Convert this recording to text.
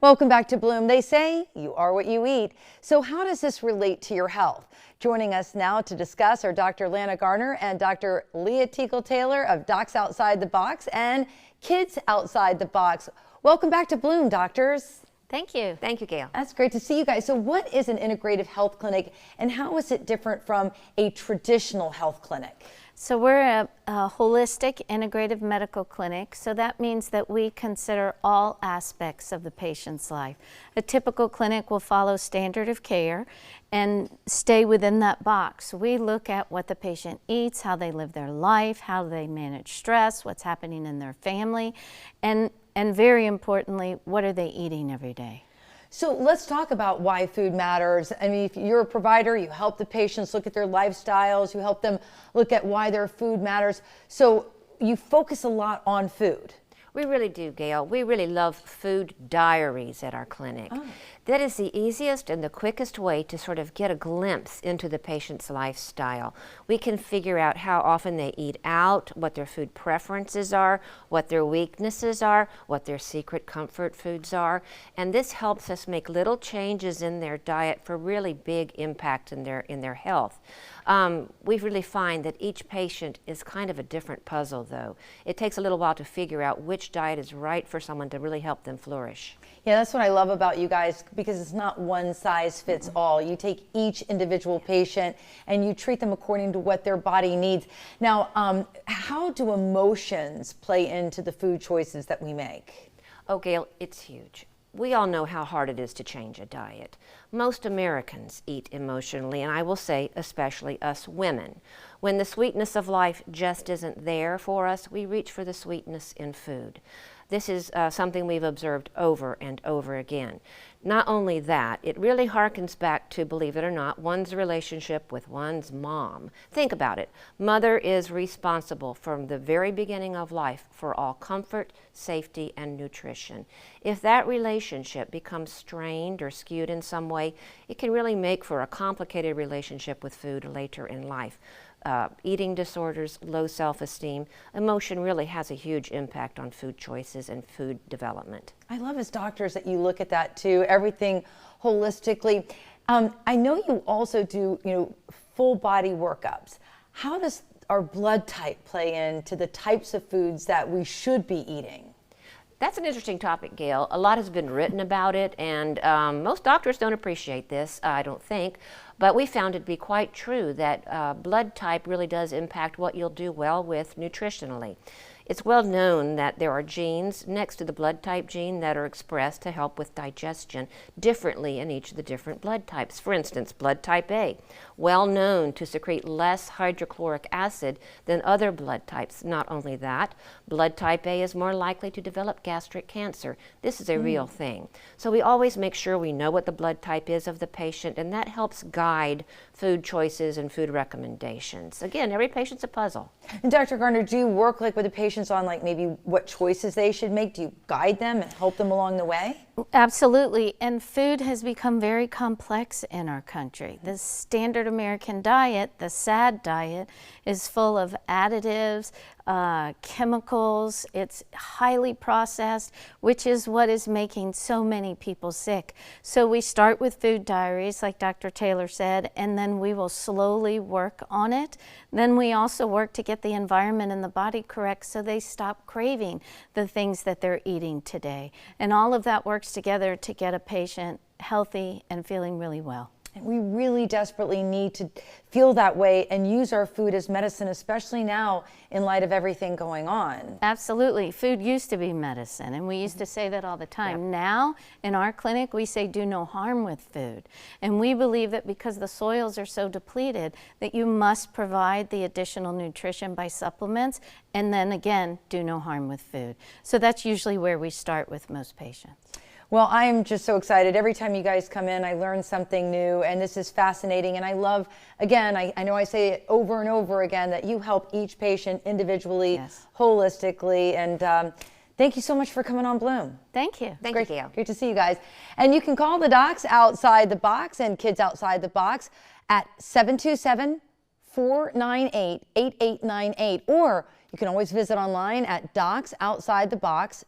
Welcome back to Bloom. They say you are what you eat. So how does this relate to your health? Joining us now to discuss are Dr. Garner and Dr. Leah Teekell-Taylor of Docs Outside the Box and Kids Outside the Box. Welcome back to Bloom, doctors. Thank you. Thank you, Gayle. That's great to see you guys. So what is an integrative health clinic and how is it different from a traditional health clinic? So we're a holistic integrative medical clinic, so that means that we consider all aspects of the patient's life. A typical clinic will follow standard of care and stay within that box. We look at what the patient eats, how they live their life, how they manage stress, what's happening in their family, and very importantly, what are they eating every day. So let's talk about why food matters. I mean, if you're a provider, you help the patients look at their lifestyles, you help them look at why their food matters. So you focus a lot on food. We really do, Gayle. We really love food diaries at our clinic. Oh. That is the easiest and the quickest way to sort of get a glimpse into the patient's lifestyle. We can figure out how often they eat out, what their food preferences are, what their weaknesses are, what their secret comfort foods are, and this helps us make little changes in their diet for really big impact in their health. We really find that each patient is kind of a different puzzle, though. It takes a little while to figure out which diet is right for someone to really help them flourish. Yeah, that's what I love about you guys, because it's not one size fits all. You take each individual patient and you treat them according to what their body needs. Now, how do emotions play into the food choices that we make? Oh, Gayle, it's huge. We all know how hard it is to change a diet. Most Americans eat emotionally, and I will say especially us women. When the sweetness of life just isn't there for us, we reach for the sweetness in food. This is something we've observed over and over again. Not only that, it really harkens back to, believe it or not, one's relationship with one's mom. Think about it. Mother is responsible from the very beginning of life for all comfort, safety, and nutrition. If that relationship becomes strained or skewed in some way, it can really make for a complicated relationship with food later in life. Eating disorders, low self-esteem, emotion really has a huge impact on food choices and food development. I love as doctors that you look at that too, everything holistically. I know you also do, full body workups. How does our blood type play into the types of foods that we should be eating? That's an interesting topic, Gayle. A lot has been written about it, and most doctors don't appreciate this, I don't think, but we found it to be quite true that blood type really does impact what you'll do well with nutritionally. It's well known that there are genes next to the blood type gene that are expressed to help with digestion differently in each of the different blood types. For instance, blood type A, well known to secrete less hydrochloric acid than other blood types. Not only that, blood type A is more likely to develop gastric cancer. This is a real thing. So we always make sure we know what the blood type is of the patient, and that helps guide food choices and food recommendations. Again, every patient's a puzzle. And Dr. Garner, do you work with the patients on maybe what choices they should make? Do you guide them and help them along the way? Absolutely, and food has become very complex in our country. The standard American diet, the SAD diet, is full of additives, chemicals. It's highly processed, which is what is making so many people sick. So we start with food diaries, like Dr. Taylor said, and then we will slowly work on it. Then we also work to get the environment and the body correct so they stop craving the things that they're eating today. And all of that works together to get a patient healthy and feeling really well. And we really desperately need to feel that way and use our food as medicine, especially now in light of everything going on. Absolutely. Food used to be medicine, and we used to say that all the time. Yep. Now, in our clinic, we say do no harm with food. And we believe that because the soils are so depleted, that you must provide the additional nutrition by supplements, and then again, do no harm with food. So that's usually where we start with most patients. Well, I'm just so excited. Every time you guys come in, I learn something new, and this is fascinating. And I love, again, I know I say it over and over again, that you help each patient individually, yes, holistically. And thank you so much for coming on Bloom. Thank you. Thank you, Gayle. Great to see you guys. And you can call the Docs Outside the Box and Kids Outside the Box at 727-498-8898. Or you can always visit online at docsoutsidethebox.us.